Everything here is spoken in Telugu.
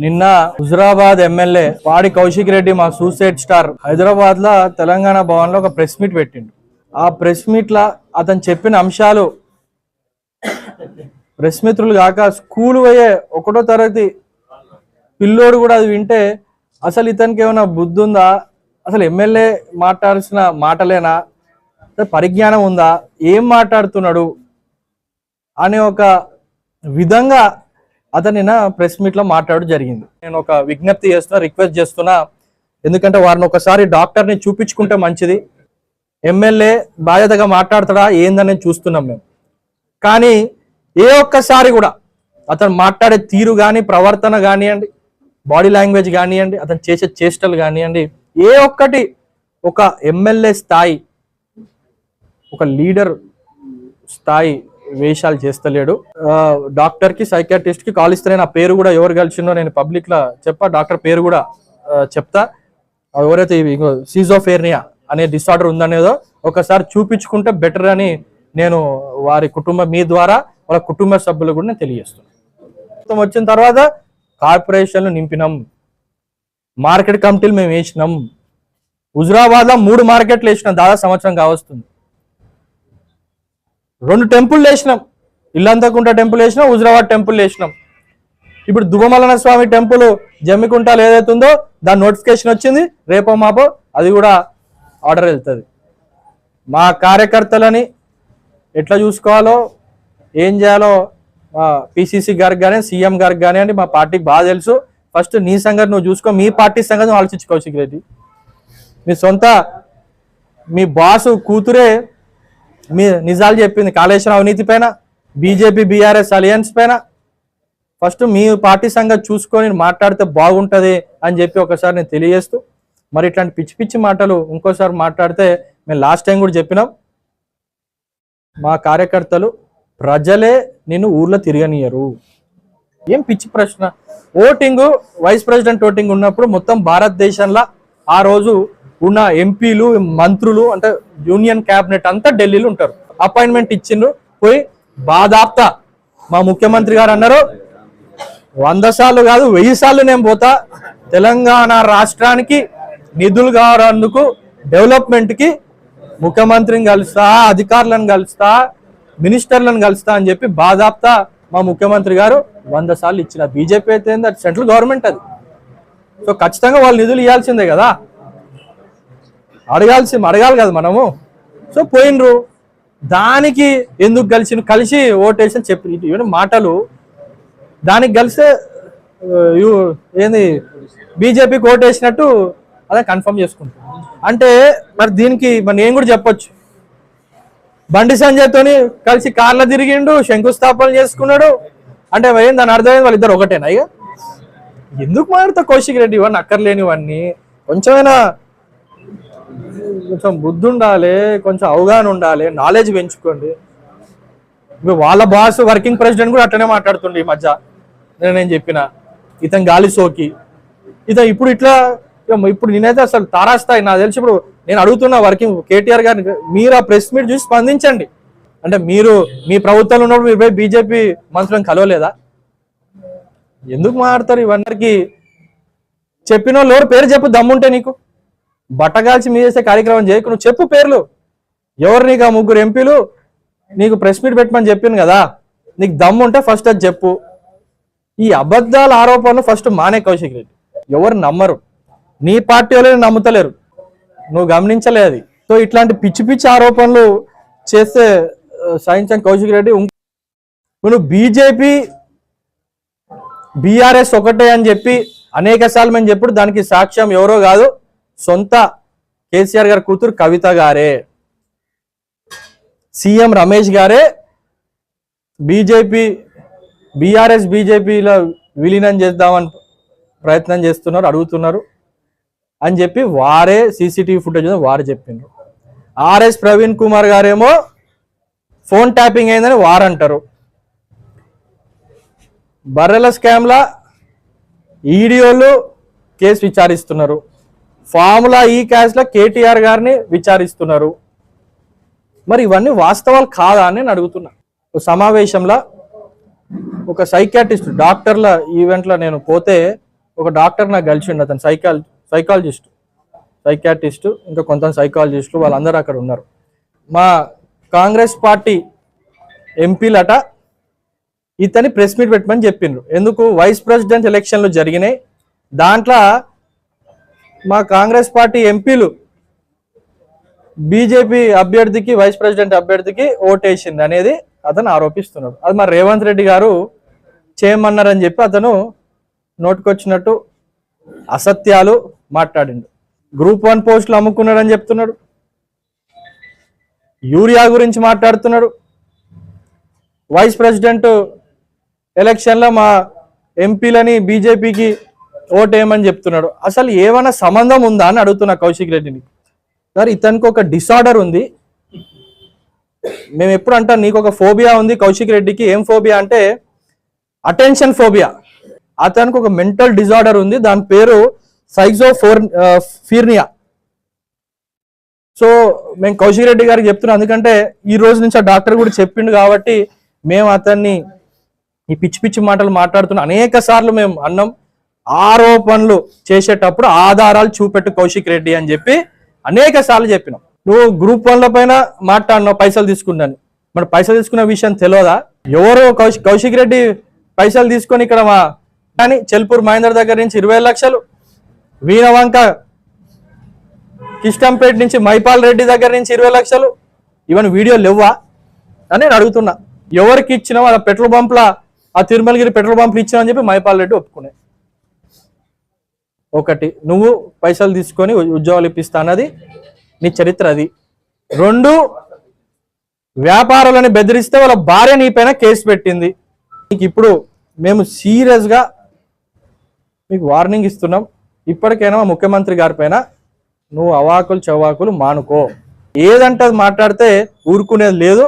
నిన్న హుజరాబాద్ ఎమ్మెల్యే పాడి కౌశిక్ రెడ్డి మా సూసైడ్ స్టార్ హైదరాబాద్ లో తెలంగాణ భవన్ లో ఒక ప్రెస్ మీట్ పెట్టిండు. ఆ ప్రెస్ మీట్ లా అతను చెప్పిన అంశాలు ప్రెస్ మిత్రులు కాక స్కూల్ పోయే 1వ తరగతి పిల్లోడు కూడా అది వింటే అసలు ఇతనికి ఏమైనా బుద్ధి ఉందా, అసలు ఎమ్మెల్యే మాట్లాడాల్సిన మాటలేనా, పరిజ్ఞానం ఉందా, ఏం మాట్లాడుతున్నాడు అనే ఒక విధంగా అతను ప్రెస్ మీట్ లో మాట్లాడడం జరిగింది. నేను ఒక విజ్ఞప్తి చేస్తున్నా, రిక్వెస్ట్ చేస్తున్నా, ఎందుకంటే వారిని ఒకసారి డాక్టర్ని చూపించుకుంటే మంచిది. ఎమ్మెల్యే బాధ్యతగా మాట్లాడతాడా ఏందని చూస్తున్నాం మేము. కానీ ఏ ఒక్కసారి కూడా అతను మాట్లాడే తీరు కానీ, ప్రవర్తన కానివ్వండి, బాడీ లాంగ్వేజ్ కానివ్వండి, అతను చేసే చేష్టలు కానివ్వండి, ఏ ఒక్కటి ఒక ఎమ్మెల్యే స్థాయి, ఒక లీడర్ స్థాయి వేషాలు చేస్తలేడు. డాక్టర్ కి సైకాట్రిస్ట్ కి కాల్ ఇస్తే నా పేరు కూడా ఎవరు కలిసిందో నేను పబ్లిక్ లా చెప్పా, డాక్టర్ పేరు కూడా చెప్తా. ఎవరైతే సిజోఫ్రేనియా అనే డిసార్డర్ ఉందనేదో ఒకసారి చూపించుకుంటే బెటర్ అని నేను వారి మీ ద్వారా వాళ్ళ కుటుంబ సభ్యులు కూడా నేను తెలియజేస్తున్నాను. వచ్చిన తర్వాత కార్పొరేషన్లు నింపినాం, మార్కెట్ కమిటీలు మేము వేసినాం. హుజరాబాద్ లో 3 మార్కెట్లు వేసినాం, దాదాపు సంవత్సరం కావస్తుంది. 2 టెంపుల్ వేసినాం, ఇల్లంతకుంట టెంపుల్ వేసినాం, హుజరాబాద్ టెంపుల్ వేసినాం. ఇప్పుడు దువ్వమలన స్వామి టెంపుల్ జమ్మికుంటలో ఏదైతే ఉందో దాని నోటిఫికేషన్ వచ్చింది, రేపో మాపో అది కూడా ఆర్డర్ వెళ్తుంది. మా కార్యకర్తలని ఎట్లా చూసుకోవాలో, ఏం చేయాలో మా పిసిసి గారికి కానీ, సీఎం గారికి కానివ్వండి, మా పార్టీకి బాగా తెలుసు. ఫస్ట్ నీ సంగతి నువ్వు చూసుకో, మీ పార్టీ సంగతి నువ్వు ఆలోచించు. కౌశిక్ రెడ్డి మీ బాసు కూతురే మీ నిజాలు చెప్పింది కాళేశ్వరం అవినీతి పైన, బీజేపీ బీఆర్ఎస్ అలయన్స్ పైన. ఫస్ట్ మీ పార్టీ సంగతి చూసుకొని మాట్లాడితే బాగుంటుంది అని చెప్పి ఒకసారి నేను తెలియజేస్తూ, మరి ఇట్లాంటి పిచ్చి పిచ్చి మాటలు ఇంకోసారి మాట్లాడితే మేము లాస్ట్ టైం కూడా చెప్పినాం, మా కార్యకర్తలు ప్రజలే నిన్ను ఊర్లో తిరగనియరు. ఏం పిచ్చి ప్రశ్న. ఓటింగ్, వైస్ ప్రెసిడెంట్ ఓటింగ్ ఉన్నప్పుడు మొత్తం భారతదేశంలో ఆ రోజు ఉన్న ఎంపీలు, మంత్రులు, అంటే యూనియన్ క్యాబినెట్ అంతా ఢిల్లీలో ఉంటారు. అపాయింట్మెంట్ ఇచ్చిండ్రు, పోయి బాధాప్త మా ముఖ్యమంత్రి గారు అన్నారు 100 సార్లు కాదు 1000 సార్లు నేను పోతా, తెలంగాణ రాష్ట్రానికి నిధులు కావాలందుకు, డెవలప్మెంట్ కి ముఖ్యమంత్రిని కలుస్తా, అధికారులను కలుస్తా, మినిస్టర్లను కలుస్తా అని చెప్పి బాధాప్త మా ముఖ్యమంత్రి గారు 100 సార్లు ఇచ్చిన. బీజేపీ అయితే అది సెంట్రల్ గవర్నమెంట్, అది సో ఖచ్చితంగా వాళ్ళు నిధులు ఇవ్వాల్సిందే కదా, అడగాలి కదా మనము. సో పోయినరు, దానికి ఎందుకు కలిసి ఓటేసి చెప్పి మాటలు, దానికి కలిస్తే ఏంది బీజేపీకి ఓటేసినట్టు అదే కన్ఫర్మ్ చేసుకుంటాం. అంటే మరి దీనికి మరి నేను కూడా చెప్పొచ్చు, బండి సంజయ్తోని కలిసి కార్లో తిరిగిండు, శంకుస్థాపన చేసుకున్నాడు అంటే ఏంది దాని అర్థమైంది వాళ్ళిద్దరు ఒకటేనా? ఇక ఎందుకు మారుతా కౌశిక్ రెడ్డి ఇవన్నీ అక్కర్లేనివన్నీ. కొంచెం బుద్ధి ఉండాలి, కొంచెం అవగాహన ఉండాలి, నాలెడ్జ్ పెంచుకోండి. వాళ్ళ బాస్ వర్కింగ్ ప్రెసిడెంట్ కూడా అట్లనే మాట్లాడుతుండే ఈ మధ్య. నేను చెప్పిన ఇతను గాలి సోకి ఇతను ఇప్పుడు నేనైతే అసలు తారాస్తాయి నాకు తెలిసి. ఇప్పుడు నేను అడుగుతున్నా వర్కింగ్ కేటీఆర్ గారిని, మీరు ఆ ప్రెస్ మీట్ చూసి స్పందించండి. అంటే మీరు మీ ప్రభుత్వంలో ఉన్నప్పుడు మీరు పోయి బీజేపీ మంత్రులను కలవలేదా? ఎందుకు మాట్లాడతారు ఇవన్నీ? చెప్పిన వాళ్ళు ఎవరు పేరు చెప్పు, దమ్ముంటే నీకు. బట్టగాల్చి మీ చేసే కార్యక్రమం చేయకు, నువ్వు చెప్పు పేర్లు ఎవరు. నీకు ఆ 3 ఎంపీలు నీకు ప్రెస్ మీట్ పెట్టమని చెప్పింది కదా, నీకు దమ్ము ఉంటే ఫస్ట్ అది చెప్పు. ఈ అబద్ధాల ఆరోపణలు ఫస్ట్ మానే కౌశిక్ రెడ్డి. ఎవరు నమ్మరు, నీ పార్టీ వాళ్ళు నమ్ముతలేరు, నువ్వు గమనించలే అది. సో ఇట్లాంటి పిచ్చి పిచ్చి ఆరోపణలు చేస్తే సాయించం కౌశిక్ రెడ్డి. నువ్వు బీజేపీ బీఆర్ఎస్ ఒకటే అని చెప్పి అనేక సార్లు మేము చెప్పుడు, దానికి సాక్ష్యం ఎవరో కాదు, సొంత కేసీఆర్ గారి కూతురు కవిత గారే, సీఎం రమేష్ గారే బీఆర్ఎస్ బీజేపీలో విలీనం చేద్దామని ప్రయత్నం చేస్తున్నారు, అడుగుతున్నారు అని చెప్పి వారే సీసీటీవీ ఫుటేజ్ వారు చెప్పిండ్రు. ఆర్ఎస్ ప్రవీణ్ కుమార్ గారేమో ఫోన్ ట్యాపింగ్ అయిందని వారంటారు. బర్రెల స్కామ్లా ఈడీఓలు కేసు విచారిస్తున్నారు. ఫార్ములా ఈ కేసులో కేటీఆర్ గారిని విచారిస్తున్నారు. మరి ఇవన్నీ వాస్తవాలు కాదా అని నేను అడుగుతున్నా. సమావేశంలో ఒక సైకాట్రిస్ట్ డాక్టర్ల ఈవెంట్లో నేను పోతే ఒక డాక్టర్ నాకు కలిసిండు, అతను సైకాట్రిస్ట్, ఇంకా కొంత సైకాలజిస్టులు, వాళ్ళందరూ అక్కడ ఉన్నారు. మా కాంగ్రెస్ పార్టీ ఎంపీలట ఇతని ప్రెస్ మీట్ పెట్టమని చెప్పిండ్రు. ఎందుకు? వైస్ ప్రెసిడెంట్ ఎలక్షన్లు జరిగినాయి, దాంట్లో మా కాంగ్రెస్ పార్టీ ఎంపీలు బీజేపీ అభ్యర్థికి, వైస్ ప్రెసిడెంట్ అభ్యర్థికి ఓటేసింది అనేది అతను ఆరోపిస్తున్నాడు. అది మా రేవంత్ రెడ్డి గారు చేయమన్నారని చెప్పి అతను నోటుకొచ్చినట్టు అసత్యాలు మాట్లాడిండు. గ్రూప్ 1 పోస్టులు అమ్ముకున్నాడని చెప్తున్నాడు, యూరియా గురించి మాట్లాడుతున్నాడు, వైస్ ప్రెసిడెంట్ ఎలక్షన్లో మా ఎంపీలని బీజేపీకి ఓటేయమని చెప్తున్నాడు. అసలు ఏమైనా సంబంధం ఉందా అని అడుగుతున్నా కౌశిక్ రెడ్డిని. సార్, ఇతనికి ఒక డిసార్డర్ ఉంది. మేము ఎప్పుడు అంటాం నీకు ఒక ఫోబియా ఉంది కౌశిక్ రెడ్డికి. ఏం ఫోబియా అంటే అటెన్షన్ ఫోబియా. అతనికి ఒక మెంటల్ డిజార్డర్ ఉంది, దాని పేరు సైజోఫోర్నియా. సో మేము కౌశిక్ రెడ్డి గారికి చెప్తున్నాం, ఎందుకంటే ఈ రోజు నుంచి ఆ డాక్టర్ కూడా చెప్పిండు కాబట్టి మేము అతన్ని ఈ పిచ్చి పిచ్చి మాటలు మాట్లాడుతున్న అనేక సార్లు మేము అన్నాం. ఆరోపణలు చేసేటప్పుడు ఆధారాలు చూపెట్టు కౌశిక్ రెడ్డి అని చెప్పి అనేక సార్లు చెప్పినాం. నువ్వు గ్రూప్ 1ల పైన మాట్లాడినావు పైసలు తీసుకున్నాను, మరి పైసలు తీసుకున్న విషయం తెలియదా? ఎవరో కౌశిక్ రెడ్డి పైసలు తీసుకొని ఇక్కడ మా కానీ చెల్పూర్ మహేందర్ దగ్గర నుంచి 20 లక్షలు, వీణవంక కిష్టంపేట నుంచి మైపాల్ రెడ్డి దగ్గర నుంచి 20 లక్షలు, ఇవన్నీ వీడియోలు లేవా అని నేను అడుగుతున్నా. ఎవరికి ఇచ్చినా వాళ్ళ పెట్రోల్ పంప్ల, ఆ తిరుమలగిరి పెట్రోల్ పంపులు ఇచ్చినా అని చెప్పి మైపాల్ రెడ్డి ఒప్పుకునే. ఒకటి, నువ్వు పైసలు తీసుకొని ఉద్యోగాలు ఇప్పిస్తా అన్నది నీ చరిత్ర అది. 2, వ్యాపారాలని బెదిరిస్తే వాళ్ళ భార్య నీ పైన కేసు పెట్టింది. నీకు ఇప్పుడు మేము సీరియస్గా మీకు వార్నింగ్ ఇస్తున్నాం. ఇప్పటికైనా మా ముఖ్యమంత్రి గారి పైన నువ్వు అవాకులు చవాకులు మానుకో. ఏదంటే అది మాట్లాడితే ఊరుకునేది లేదు.